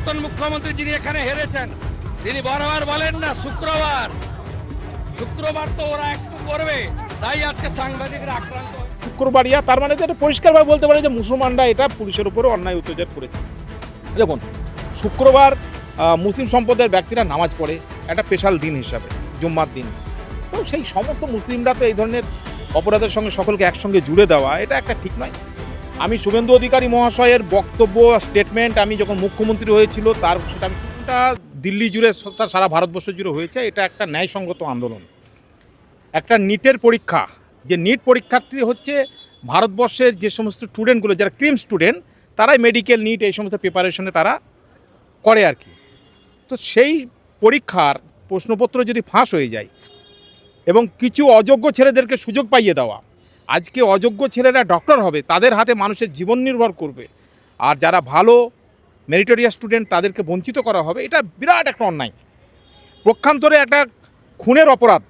প্রাক্তন মুখ্যমন্ত্রী যিনি এখানে হেরেছেন তিনি বারবার বলেন না শুক্রবার তো ওরা একটু করবে, তাই আজকে সাংবাদিকরা আক্রান্ত। শুক্রবারিয়া তার মানে তো এটা পরিষ্কারভাবে বলতে পারে যে মুসলমানরা এটা পুলিশের উপরে অন্যায় অত্যাচার করেছে। দেখুন, শুক্রবার মুসলিম সম্প্রদায়ের ব্যক্তিরা নামাজ পড়ে একটা স্পেশাল দিন হিসাবে, জুম্মার দিন। তো সেই সমস্ত মুসলিমরা তো এই ধরনের অপরাধের সঙ্গে সকলকে একসঙ্গে জুড়ে দেওয়া এটা একটা ঠিক নয়। আমি শুভেন্দু অধিকারী মহাশয়ের বক্তব্য স্টেটমেন্ট আমি যখন মুখ্যমন্ত্রী হয়েছিল সেটা আমি দিল্লি জুড়ে সারা ভারতবর্ষ জুড়ে হয়েছে, এটা একটা ন্যায়সঙ্গত আন্দোলন। একটা নিটের পরীক্ষা, যে নিট পরীক্ষার্থী হচ্ছে ভারতবর্ষের যে সমস্ত স্টুডেন্টগুলো যারা ক্রিম স্টুডেন্ট, তারাই মেডিকেল নিট এই সমস্ত প্রিপারেশনে তারা করে আর কি। তো সেই পরীক্ষার প্রশ্নপত্র যদি ফাঁস হয়ে যায় এবং কিছু অযোগ্য ছেলেদেরকে সুযোগ পাইয়ে দেওয়া, আজকে অযোগ্য ছেলেরা ডক্টর হবে, তাদের হাতে মানুষের জীবন নির্ভর করবে, আর যারা ভালো মেরিটোরিয়াস স্টুডেন্ট তাদেরকে বঞ্চিত করা হবে, এটা বিরাট একটা অন্যায়, পক্ষান্তরে একটা খুনের অপরাধ।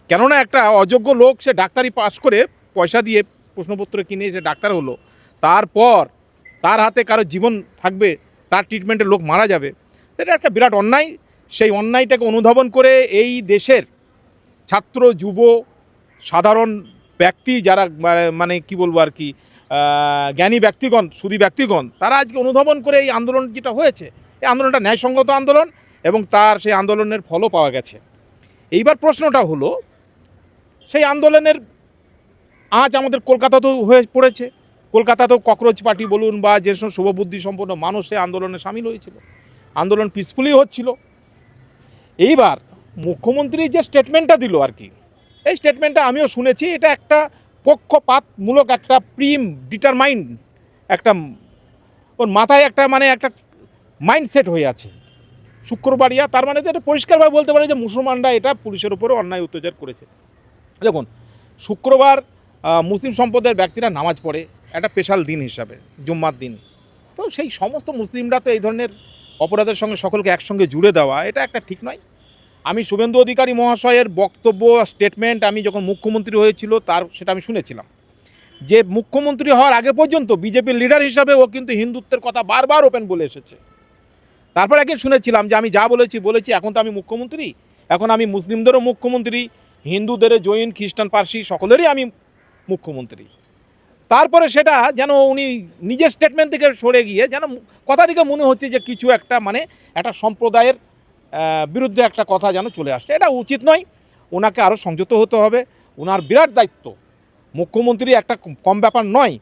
কেননা একটা অযোগ্য লোক সে ডাক্তারি পাস করে পয়সা দিয়ে প্রশ্নপত্র কিনে সে ডাক্তার হলো, তারপর তার হাতে কারো জীবন থাকবে, তার ট্রিটমেন্টে লোক মারা যাবে, এটা একটা বিরাট অন্যায়। সেই অন্যায়টাকে অনুধাবন করে এই দেশের ছাত্র যুব সাধারণ ব্যক্তি যারা মানে কি বলবো আর কি, জ্ঞানী ব্যক্তিগণ সুধী ব্যক্তিগণ, তারা আজকে অনুধাবন করে এই আন্দোলন যেটা হয়েছে, এই আন্দোলনটা ন্যায়সঙ্গত আন্দোলন এবং তার সেই আন্দোলনের ফলও পাওয়া গেছে। এইবার প্রশ্নটা হলো, সেই আন্দোলনের আজ আমাদের কলকাতাতেও হয়ে পড়েছে। কলকাতাতেও ককরোচ পার্টি বলুন বা যে সব শুভবুদ্ধি সম্পন্ন মানুষ সেই আন্দোলনে সামিল হয়েছিল, আন্দোলন পিসফুলি হচ্ছিল। এইবার মুখ্যমন্ত্রী যে স্টেটমেন্টটা দিল আর কি, এই স্টেটমেন্টটা আমিও শুনেছি, এটা একটা পক্ষপাতমূলক, একটা প্রিম ডিটারমাইন্ড, একটা ওর মাথায় একটা মানে একটা মাইন্ডসেট হয়ে আছে শুক্রবারিয়া। তার মানে তো এটা পরিষ্কারভাবে বলতে পারে যে মুসলমানরা এটা পুলিশের উপরে অন্যায় অত্যাচার করেছে। দেখুন, শুক্রবার মুসলিম সম্প্রদায়ের ব্যক্তিরা নামাজ পড়ে একটা স্পেশাল দিন হিসাবে, জুম্মার দিন। তো সেই সমস্ত মুসলিমরা তো এই ধরনের অপরাধের সঙ্গে সকলকে একসঙ্গে জুড়ে দেওয়া এটা একটা ঠিক নয়। আমি শুভেন্দু অধিকারী মহাশয়ের বক্তব্য স্টেটমেন্ট আমি যখন মুখ্যমন্ত্রী হয়েছিল সেটা আমি শুনেছিলাম, যে মুখ্যমন্ত্রী হওয়ার আগে পর্যন্ত বিজেপির লিডার হিসাবে ও কিন্তু হিন্দুত্বের কথা বারবার ওপেন বলে এসেছে। তারপর একদিন শুনেছিলাম যে আমি যা বলেছি, এখন তো আমি মুখ্যমন্ত্রী, এখন আমি মুসলিমদেরও মুখ্যমন্ত্রী, হিন্দুদের, জৈন, খ্রিস্টান, পার্সি সকলেরই আমি মুখ্যমন্ত্রী। তারপরে সেটা যেন উনি নিজের স্টেটমেন্ট থেকে সরে গিয়ে যেন কথা থেকে মনে হচ্ছে যে কিছু একটা মানে একটা সম্প্রদায়ের বিরুদ্ধে একটা কথা যেন চলে আসছে, এটা উচিত নয়। ওনাকে আরও সংযত হতে হবে। ওনার বিরাট দায়িত্ব, মুখ্যমন্ত্রী একটা কম ব্যাপার নয়।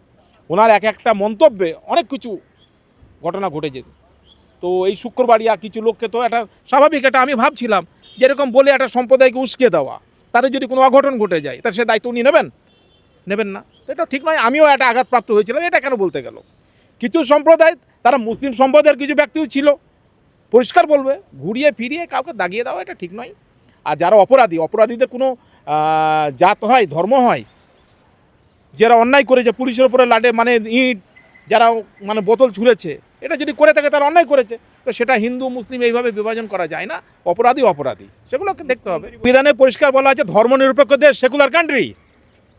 ওনার একটা মন্তব্যে অনেক কিছু ঘটনা ঘটেছে। তো এই শুক্রবারিয়া কিছু লোককে তো এটা স্বাভাবিক, এটা আমি ভাবছিলাম যেরকম বলে একটা সম্প্রদায়কে উস্কে দেওয়া, তাদের যদি কোনো অঘটন ঘটে যায় তার সে দায়িত্ব উনি নেবেন না, এটা ঠিক নয়। আমিও একটা আঘাতপ্রাপ্ত হয়েছিলাম, এটা কেন বলতে গেল। কিছু সম্প্রদায়, তারা মুসলিম সম্প্রদায়ের কিছু ব্যক্তিও ছিল, পরিষ্কার বলবে, ঘুরিয়ে ফিরিয়ে কাউকে দাগিয়ে দেওয়া এটা ঠিক নয়। আর যারা অপরাধীদের কোনো জাত হয়, ধর্ম হয়, যারা অন্যায় করেছে, পুলিশের উপরে লাটে মানে ইট, যারা মানে বোতল ছুঁড়েছে, এটা যদি করে থাকে তারা অন্যায় করেছে। তো সেটা হিন্দু মুসলিম এইভাবে বিভাজন করা যায় না, অপরাধী সেগুলোকে দেখতে হবে। বিধানে পরিষ্কার বলা আছে ধর্মনিরপেক্ষ দেশ, সেকুলার কান্ট্রি।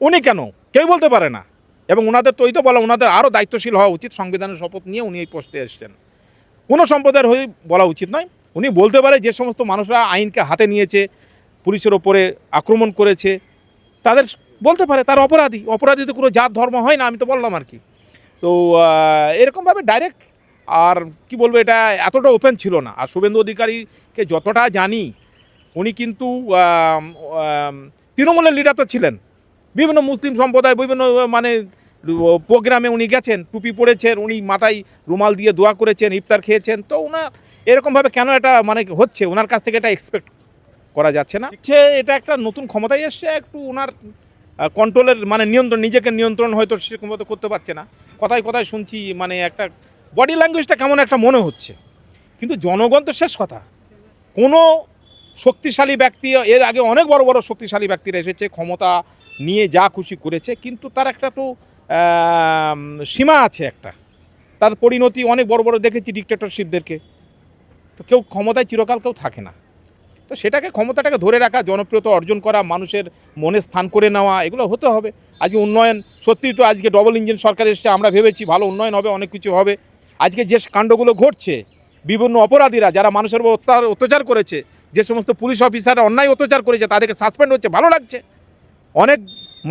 উনি কেন, কেউ বলতে পারে না। এবং ওনাদের তো বলা, ওনাদের আরও দায়িত্বশীল হওয়া উচিত। সংবিধানের শপথ নিয়ে উনি এই পোস্টে এসছেন, কোনো সম্প্রদায়ের হয়ে বলা উচিত নয়। উনি বলতে পারে যে সমস্ত মানুষরা আইনকে হাতে নিয়েছে, পুলিশের ওপরে আক্রমণ করেছে, তাদের বলতে পারে তার অপরাধীতে কোনো জাত ধর্ম হয় না, আমি তো বললাম আর কি। তো এরকমভাবে ডাইরেক্ট আর কি বলবো, এটা এতটা ওপেন ছিল না। আর শুভেন্দু অধিকারীকে যতটা জানি, উনি কিন্তু তৃণমূলের লিডার তো ছিলেন, বিভিন্ন মুসলিম সম্প্রদায় বিভিন্ন মানে প্রোগ্রামে উনি গেছেন, টুপি পরেছেন, উনি মাথায় রুমাল দিয়ে দোয়া করেছেন, ইফতার খেয়েছেন। তো ওনার এরকমভাবে কেন এটা মানে হচ্ছে, ওনার কাছ থেকে এটা এক্সপেক্ট করা যাচ্ছে না। এটা একটা নতুন ক্ষমতায় এসছে, একটু ওনার কন্ট্রোলের মানে নিয়ন্ত্রণ, নিজেকে নিয়ন্ত্রণ হয়তো সেরকমভাবে করতে পারছে না। কথায় শুনছি মানে একটা বডি ল্যাঙ্গুয়েজটা কেমন একটা মনে হচ্ছে। কিন্তু জনগণ তো শেষ কথা, কোনো শক্তিশালী ব্যক্তি, এর আগে অনেক বড় শক্তিশালী ব্যক্তিরা এসেছে, ক্ষমতা নিয়ে যা খুশি করেছে, কিন্তু তার একটা তো সীমা আছে একটা, তার পরিণতি অনেক বড় দেখেছি ডিক্টেটরশিপদেরকে। তো কেউ ক্ষমতায় চিরকাল কেউ থাকে না। তো ক্ষমতাটাকে ধরে রাখা, জনপ্রিয়তা অর্জন করা, মানুষের মনে স্থান করে নেওয়া, এগুলো হতে হবে। আজকে উন্নয়ন সত্যিই তো আজকে ডবল ইঞ্জিন সরকার এসছে, আমরা ভেবেছি ভালো উন্নয়ন হবে, অনেক কিছু হবে। আজকে যে কাণ্ডগুলো ঘটছে, বিভিন্ন অপরাধীরা যারা মানুষের উপর অত্যাচার করেছে, যে সমস্ত পুলিশ অফিসাররা অন্যায় অত্যাচার করেছে তাদেরকে সাসপেন্ড হচ্ছে, ভালো লাগছে। অনেক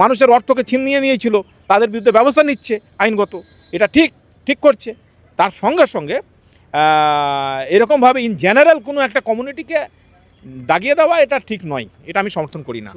মানুষের অর্থকে ছিনিয়ে নিয়েছিল, তাদের বিরুদ্ধে ব্যবস্থা নিচ্ছে আইনগত, এটা ঠিক করছে। তার সঙ্গে সঙ্গে এরকমভাবে ইন জেনারেল কোনো একটা কমিউনিটিকে দাগিয়ে দেওয়া এটা ঠিক নয়, এটা আমি সমর্থন করি না।